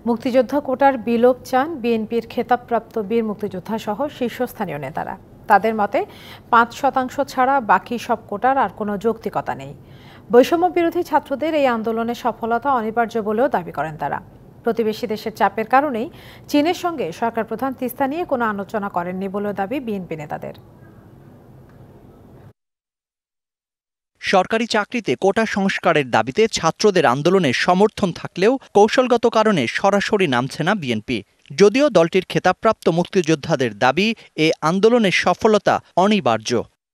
মুক্তিযোদ্ধা কোটার বিলোপ চান বিএনপির খেতাবপ্রাপ্ত বীর মুক্তিযোদ্ধা সহ শীর্ষস্থানীয় নেতারা। তাদের মতে ৫% ছাড়া বাকি সব কোটার আর কোনো যৌক্তিকতা নেই। বৈষম্য বিরোধী ছাত্রদের এই আন্দোলনের সফলতা অনিবার্য বলেও দাবি করেন তারা। প্রতিবেশী দেশের চাপের কারণেই চীনের সঙ্গে সরকার প্রধান তিস্তা নিয়ে কোনো আলোচনা করেননি বলেও দাবি বিএনপি নেতাদের। সরকারি চাকরিতে কোটা সংস্কারের দাবিতে ছাত্রদের আন্দোলনের সমর্থন থাকলেও কৌশলগত কারণে সরাসরি নামছে না বিএনপি। যদিও দলটির খেতাবপ্রাপ্ত মুক্তিযোদ্ধাদের দাবি এ আন্দোলনের সফলতা অনিবার্য।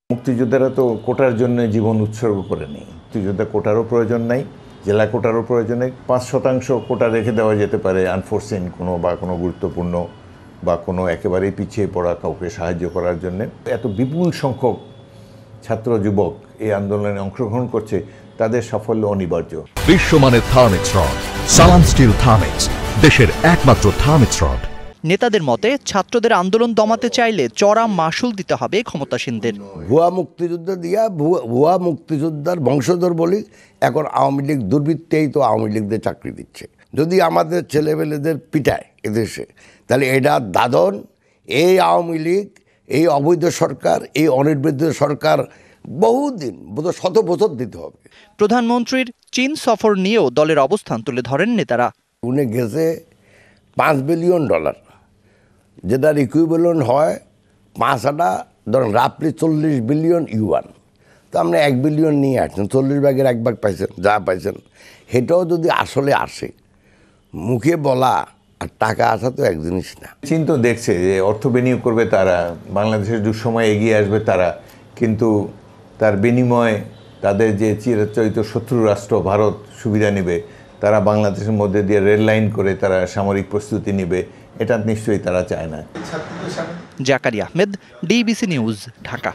মুক্তিযোদ্ধারা তো কোটার জন্য জীবন উৎসর্গ করেনি। মুক্তিযোদ্ধা কোটারও প্রয়োজন নাই, জেলা কোটারও প্রয়োজন নেই। ৫% কোটা রেখে দেওয়া যেতে পারে আনফোর্সিন কোনো বা কোনো গুরুত্বপূর্ণ বা কোনো একেবারেই পিছিয়ে পড়া কাউকে সাহায্য করার জন্য। এত বিপুল সংখ্যক ছাত্র যুবক এই আন্দোলনে অংশগ্রহণ করছে, তাদের সাফল্য অনিবার্য। বিশ্বমানের থার্মিক্স রড, সালাম স্টিল থার্মিক্স, দেশের একমাত্র থার্মিক্স রড। নেতাদের মতে ছাত্রদের আন্দোলন দমাতে চাইলে চড়া মাশুল দিতে হবে ক্ষমতাসীনদের। ভুয়া মুক্তিযুদ্ধ দিয়া ভুয়া মুক্তিযোদ্ধার বংশধর বলি, এখন আওয়ামী লীগ দুর্বৃত্তেই তো আওয়ামী লীগদের চাকরি দিচ্ছে। যদি আমাদের ছেলেমেয়েদের পিটায় এদেশে, তাহলে এটা দাদন। এই আওয়ামী লীগ, এই অবৈধ সরকার, এই অনির্বাচিত সরকার বহুদিন, শত বছর দিতে হবে। প্রধানমন্ত্রীর চীন সফর নিয়েও দলের অবস্থান তুলে ধরেন নেতারা। উনি গেছে $5 বিলিয়ন, যেটার ইকুইভ্যালেন্ট হয় 5 ধরেন রাফলি 40 বিলিয়ন ইউয়ান। তো আমরা 1 বিলিয়ন নিয়ে আসছেন, 40 ভাগের 1 ভাগ পাইছেন, যা পাইছেন। সেটাও যদি আসলে আসে, মুখে বলা আর টাকা আসা তো এক জিনিস না। চীন তো দেখছে যে অর্থ বিনিয়োগ করবে তারা, বাংলাদেশের দুঃসময় এগিয়ে আসবে তারা, কিন্তু তার বিনিময়ে তাদের যে চিরাচরিত শত্রু রাষ্ট্র ভারত সুবিধা নেবে। তারা বাংলাদেশের মধ্যে দিয়ে রেল লাইন করে তারা সামরিক প্রস্তুতি নেবে, এটা নিশ্চয়ই তারা চায় না। Zakaria Ahmed, DBC news, Dhaka.